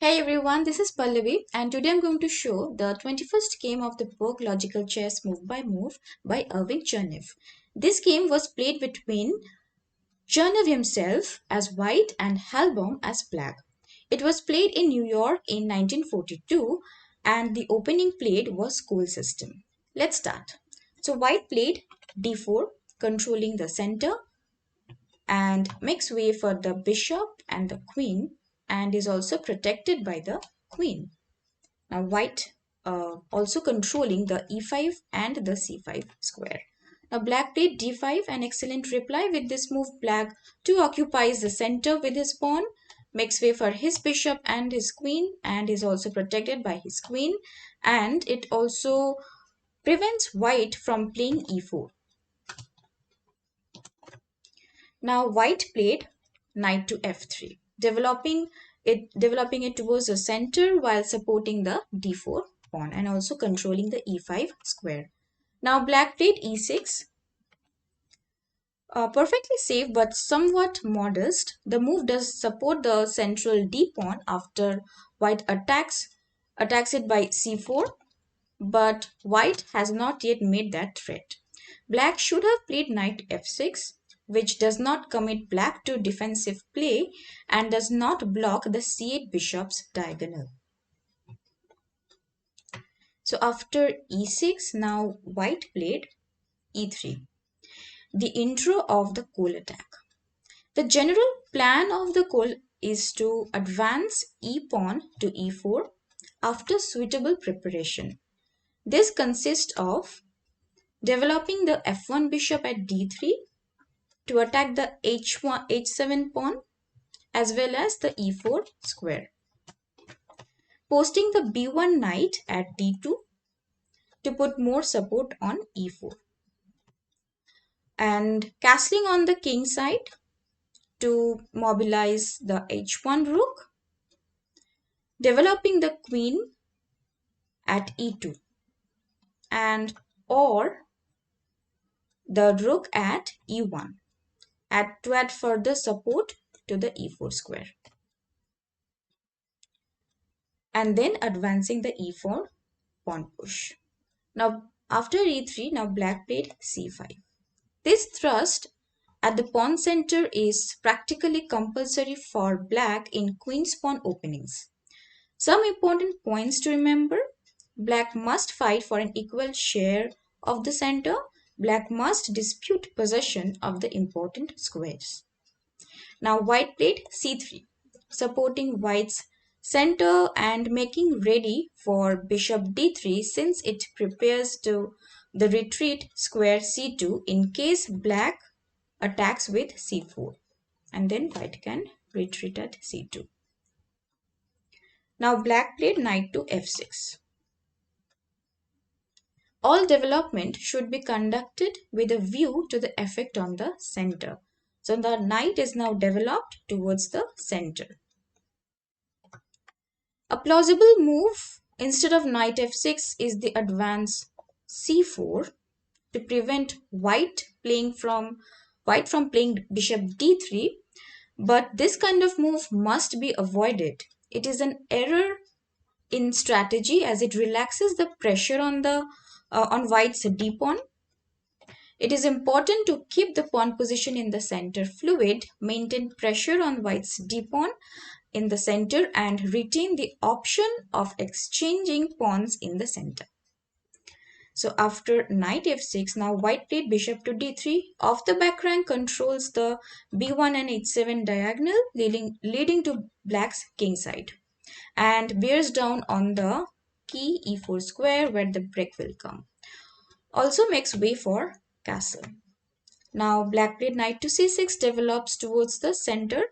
Hey everyone, this is Pallavi, and today I'm going to show the 21st game of the book Logical Chess Move by Move by Irving Chernev. This game was played between Chernev himself as white and Hahlbohm as black. It was played in New York in 1942, and the opening played was Colle System. Let's start. So white played d4, controlling the center, and makes way for the bishop and the queen, and is also protected by the queen. Now white also controlling the e5 and the c5 square. Now black played d5, an excellent reply. With this move, black too occupies the center with his pawn, makes way for his bishop and his queen, and is also protected by his queen, and it also prevents white from playing e4. Now white played knight to f3, developing it towards the center while supporting the d4 pawn and also controlling the e5 square. Now black played e6, perfectly safe but somewhat modest. The move does support the central d pawn after white attacks it by c4, but white has not yet made that threat. Black should have played knight f6, which does not commit black to defensive play and does not block the c8 bishop's diagonal. So after e6, now white played e3, the intro of the Colle attack. The general plan of the Colle is to advance e pawn to e4 after suitable preparation. This consists of developing the f1 bishop at d3 to attack the h7 pawn as well as the e4 square. Posting the b1 knight at d2 to put more support on e4. And castling on the king side to mobilize the h1 rook. Developing the queen at e2 and or the rook at e1 to add further support to the e4 square. And then advancing the e4 pawn push. Now after e3, now black played c5. This thrust at the pawn center is practically compulsory for black in queen's pawn openings. Some important points to remember: black must fight for an equal share of the center. Black must dispute possession of the important squares. Now white played c3, supporting white's center and making ready for bishop d3 since it prepares to the retreat square c2 in case black attacks with c4, and then white can retreat at c2. Now black played knight to f6. All development should be conducted with a view to the effect on the center. So the knight is now developed towards the center. A plausible move instead of knight f6 is the advance c4 to prevent white from playing bishop d3, but this kind of move must be avoided. It is an error in strategy as it relaxes the pressure on white's d pawn. It is important to keep the pawn position in the center fluid, maintain pressure on white's d pawn in the center, and retain the option of exchanging pawns in the center. So after knight f6, now white played bishop to d3. Off the back rank controls the b1 and h7 diagonal, leading to black's king side, and bears down on the key e4 square where the break will come. Also makes way for castle. Now black played knight to c6, develops towards the center.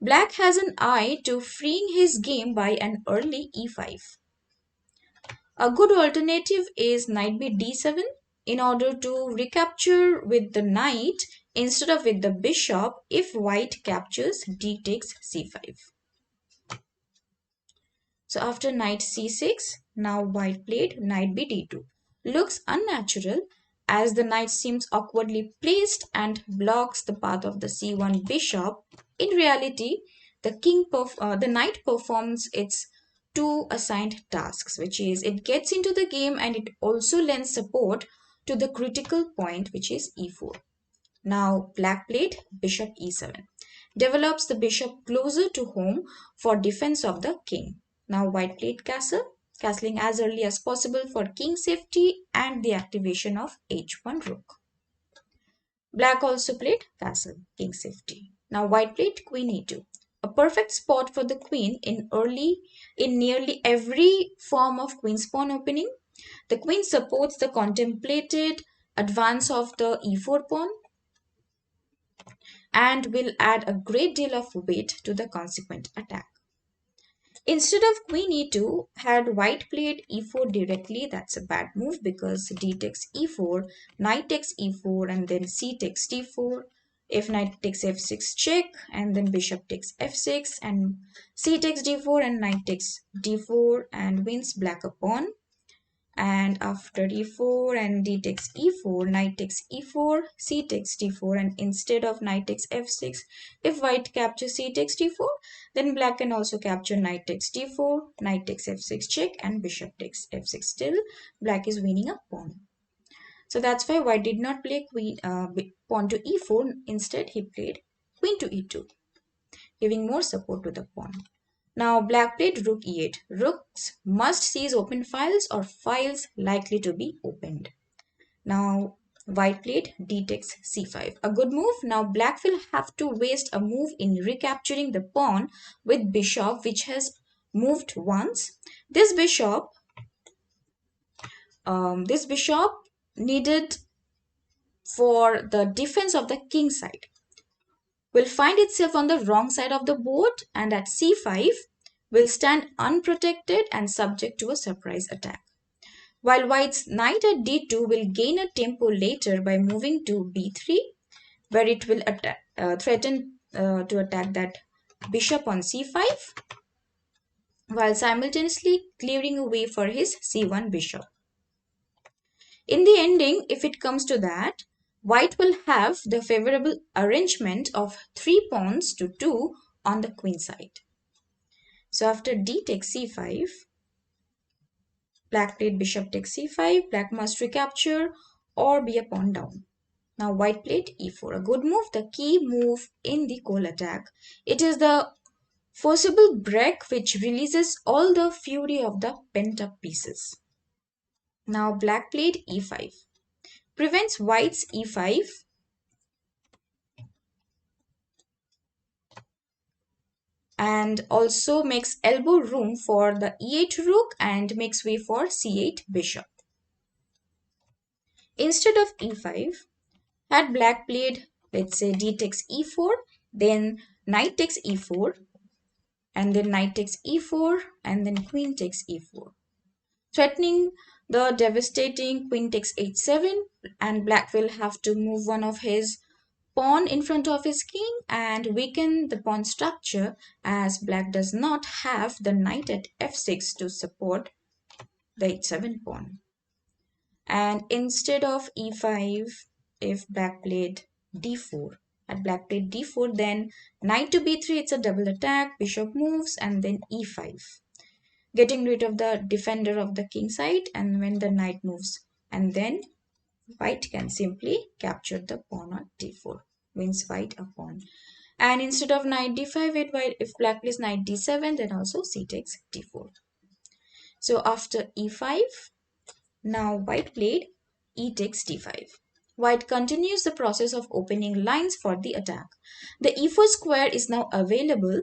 Black has an eye to freeing his game by an early e5. A good alternative is knight b d7 in order to recapture with the knight instead of with the bishop if white captures d takes c5. So after knight c6, now white played knight b d2. Looks unnatural as the knight seems awkwardly placed and blocks the path of the c1 bishop. In reality, the knight performs its two assigned tasks, which is it gets into the game and it also lends support to the critical point, which is e4. Now black played bishop e7, develops the bishop closer to home for defense of the king. Now white played castle, castling as early as possible for king safety and the activation of h1 rook. Black also played castle, king safety. Now white played queen e2, a perfect spot for the queen in nearly every form of queen's pawn opening. The queen supports the contemplated advance of the e4 pawn and will add a great deal of weight to the consequent attack. Instead of queen e2, had white played e4 directly, that's a bad move because d takes e4, knight takes e4, and then c takes d4. If knight takes f6 check, and then bishop takes f6, and c takes d4, and knight takes d4, and wins black a pawn. And after e4 and d takes e4, knight takes e4, c takes d4, and instead of knight takes f6, if white captures c takes d4, then black can also capture knight takes d4, knight takes f6 check, and bishop takes f6. Still, black is winning a pawn. So that's why white did not play pawn to e4. Instead, he played queen to e2, giving more support to the pawn. Now black played rook e8. Rooks must seize open files or files likely to be opened. Now white played d takes c5. A good move. Now black will have to waste a move in recapturing the pawn with bishop, which has moved once. This bishop needed for the defense of the king side will find itself on the wrong side of the board, and at c5 will stand unprotected and subject to a surprise attack. While white's knight at d2 will gain a tempo later by moving to b3, where it will threaten to attack that bishop on c5, while simultaneously clearing a way for his c1 bishop. In the ending, if it comes to that, white will have the favorable arrangement of 3 pawns to 2 on the queen side. So after d takes c5, black played bishop takes c5, black must recapture or be a pawn down. Now white played e4, a good move, the key move in the Colle attack. It is the forcible break which releases all the fury of the pent up pieces. Now black played e5, prevents white's e5 and also makes elbow room for the e8 rook and makes way for c8 bishop. Instead of e5, had black played, let's say d takes e4, then knight takes e4, and then knight takes e4, and then queen takes e4, threatening the devastating queen takes h7, and black will have to move one of his pawn in front of his king and weaken the pawn structure, as black does not have the knight at f6 to support the h7 pawn. And instead of e5, if black played d4, had black played d4, then knight to b3, it's a double attack, bishop moves, and then e5, getting rid of the defender of the king side. And when the knight moves, and then white can simply capture the pawn on d4, wins white a pawn. And instead of knight d5, if black plays knight d7, then also c takes d4. So after e5, now white played e takes d5. White continues the process of opening lines for the attack. The e4 square is now available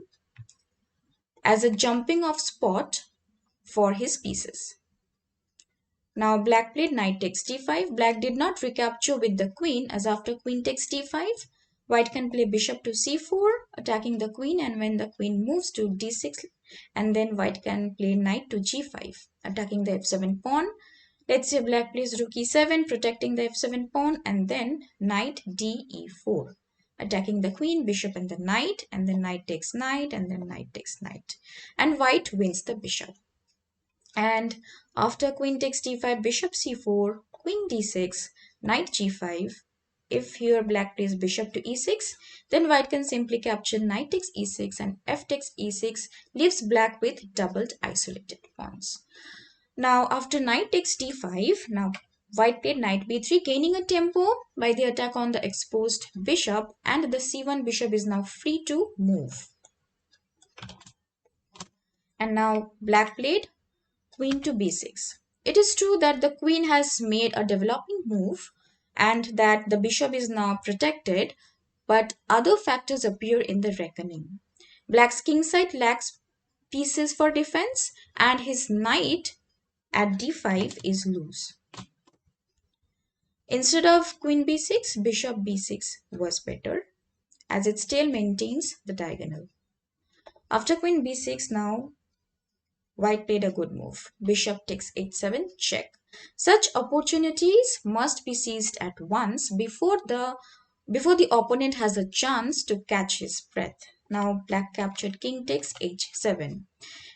as a jumping off spot for his pieces. Now black played knight takes d5. Black did not recapture with the queen, as after queen takes d5, white can play bishop to c4, attacking the queen, and when the queen moves to d6, and then white can play knight to g5, attacking the f7 pawn. Let's say black plays rook e7, protecting the f7 pawn, and then knight de4, attacking the queen, bishop, and the knight, and then knight takes knight, and then knight takes knight. And white wins the bishop. And after queen takes d5, bishop c4, queen d6, knight g5, If here black plays bishop to e6, then white can simply capture knight takes e6 and f takes e6, leaves black with doubled isolated pawns. Now after knight takes d5, now white played knight b3, gaining a tempo by the attack on the exposed bishop, and the c1 bishop is now free to move. And now black played queen to b6. It is true that the queen has made a developing move and that the bishop is now protected, but other factors appear in the reckoning. Black's king side lacks pieces for defense, and his knight at d5 is loose. Instead of queen b6, bishop b6 was better, as it still maintains the diagonal. After queen b6, now white played a good move. Bishop takes h7, check. Such opportunities must be seized at once before the opponent has a chance to catch his breath. Now black captured king takes h7.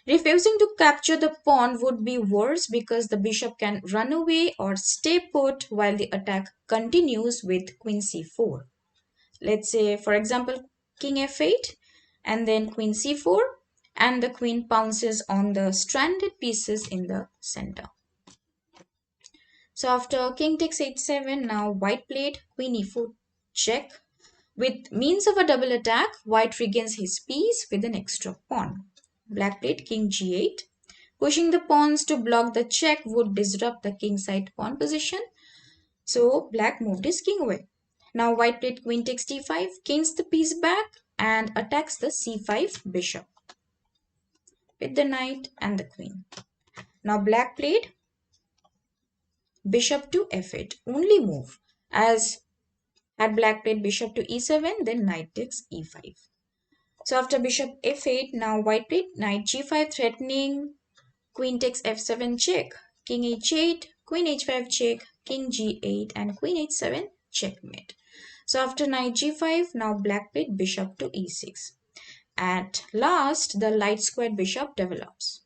Refusing to capture the pawn would be worse because the bishop can run away or stay put while the attack continues with queen c4. Let's say, for example, king f8 and then queen c4, and the queen pounces on the stranded pieces in the center. So after king takes h7, now white played queen e4 check. With means of a double attack, white regains his piece with an extra pawn. Black played king g8. Pushing the pawns to block the check would disrupt the king side pawn position. So black moved his king away. Now white played queen takes d5, gains the piece back and attacks the c5 bishop with the knight and the queen. Now black played bishop to f8, only move, as had black played bishop to e7, then knight takes e5. So after bishop f8, now white played knight g5, threatening queen takes f7 check, king h8, queen h5 check, king g8, and queen h7 checkmate. So after knight g5, now black played bishop to e6. At last, the light squared bishop develops.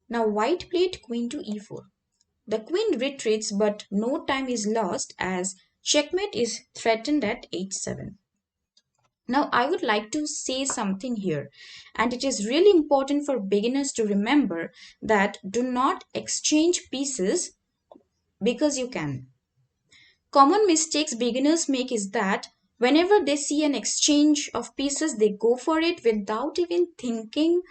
Now white played queen to e4. The queen retreats, but no time is lost as checkmate is threatened at h7. Now, I would like to say something here, and it is really important for beginners to remember that do not exchange pieces because you can. Common mistakes beginners make is that whenever they see an exchange of pieces, they go for it without even thinking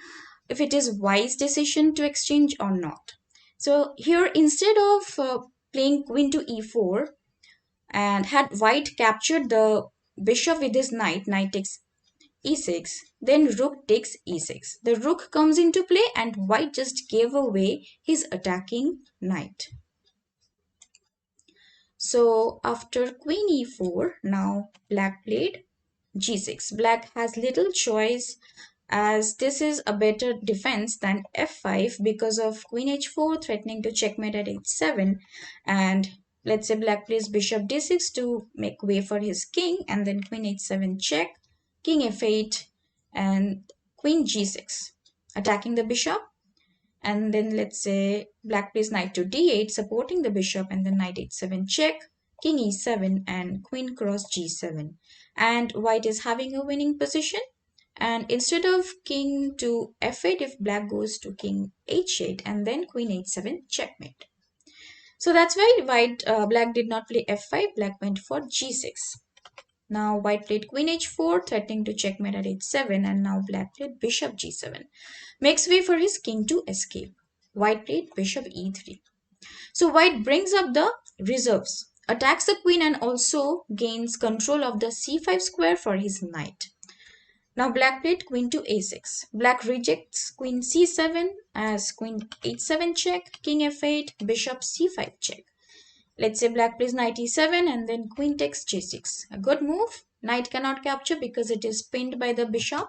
if it is wise decision to exchange or not. So here, instead of playing queen to e4, and had white captured the bishop with his knight, knight takes e6, then rook takes e6. The rook comes into play and white just gave away his attacking knight. So after queen e4, now black played g6. Black has little choice as this is a better defense than f5 because of queen h4 threatening to checkmate at h7, and let's say black plays bishop d6 to make way for his king, and then queen h7 check, king f8, and queen g6 attacking the bishop, and then let's say black plays knight to d8 supporting the bishop, and then knight h7 check, king e7, and queen cross g7, and white is having a winning position. And instead of king to f8, if black goes to king h8 and then queen h7 checkmate. So that's why black did not play f5, black went for g6. Now white played queen h4 threatening to checkmate at h7, and now black played bishop g7. Makes way for his king to escape. White played bishop e3. So white brings up the reserves, attacks the queen, and also gains control of the c5 square for his knight. Now black played queen to a6. Black rejects queen c7 as queen h7 check, king f8, bishop c5 check. Let's say black plays knight e7 and then queen takes g6. A good move. Knight cannot capture because it is pinned by the bishop.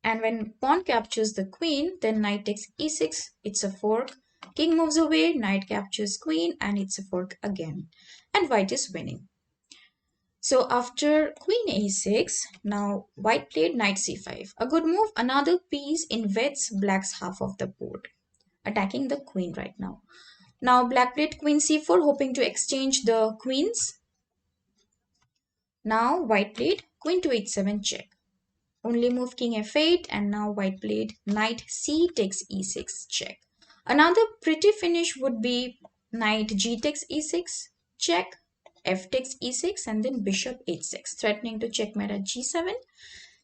And when pawn captures the queen, then knight takes e6. It's a fork. King moves away, knight captures queen, and it's a fork again. And white is winning. So after queen a6, now white played knight c5. A good move. Another piece invades black's half of the board, attacking the queen right now. Now black played queen c4, hoping to exchange the queens. Now white played queen to h7 check. Only move king f8, and now white played knight c takes e6 check. Another pretty finish would be knight g takes e6 check, f takes e6, and then bishop h6, threatening to checkmate at g7.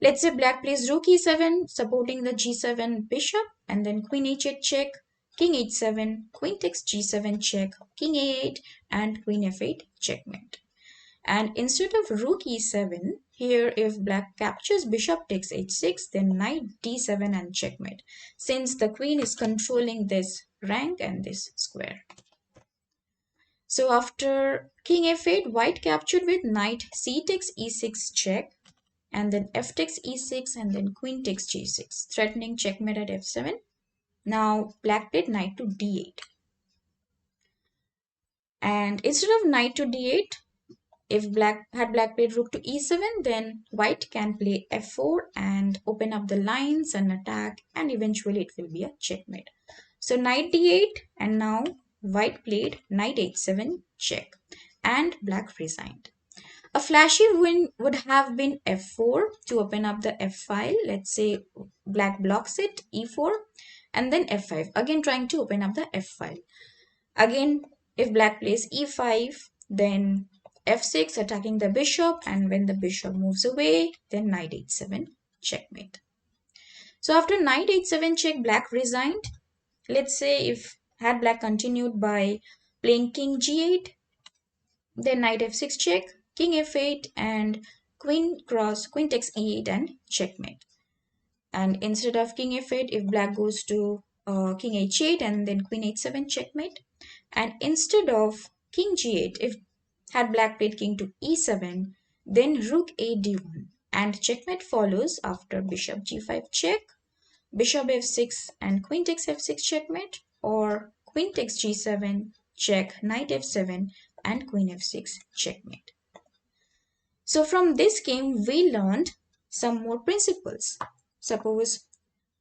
Let's say black plays rook e7, supporting the g7 bishop, and then queen h8 check, king h7, queen takes g7 check, king a8, and queen f8 checkmate. And instead of rook e7, here if black captures bishop takes h6, then knight d7 and checkmate, since the queen is controlling this rank and this square. So after king f8, white captured with knight c takes e6 check, and then f takes e6, and then queen takes g6, threatening checkmate at f7. Now black played knight to d8. And instead of knight to d8, if black played rook to e7, then white can play f4 and open up the lines and attack, and eventually it will be a checkmate. So knight d8, and now white played knight h7 check, and black resigned. A flashy win would have been f4 to open up the f file. Let's say black blocks it, e4, and then f5, again trying to open up the f file. Again, if black plays e5, then f6 attacking the bishop, and when the bishop moves away, then knight h7 checkmate. So after knight h7 check, black resigned. Let's say if had black continued by playing king g8, then knight f6 check, king f8, and queen takes e8 and checkmate. And instead of king f8, if black goes to king h8, and then queen h7 checkmate. And instead of king g8, if had black played king to e7, then rook a d1, and checkmate follows after bishop g5 check, bishop f6, and queen takes f6 checkmate, or queen takes g7 check, knight f7, and queen f6 checkmate. So from this game we learned some more principles. Suppose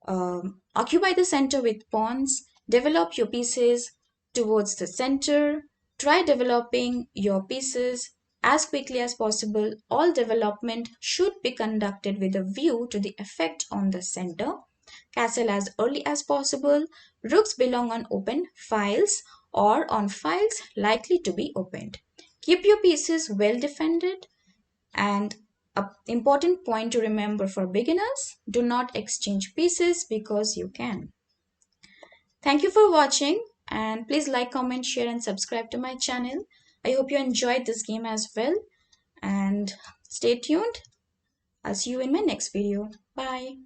occupy the center with pawns, develop your pieces towards the center, try developing your pieces as quickly as possible. All development should be conducted with a view to the effect on the center. Castle as early as possible. Rooks belong on open files or on files likely to be opened. Keep your pieces well defended. And an important point to remember for beginners, do not exchange pieces because you can. Thank you for watching, and please like, comment, share and subscribe to my channel. I hope you enjoyed this game as well, and stay tuned. I'll see you in my next video. Bye.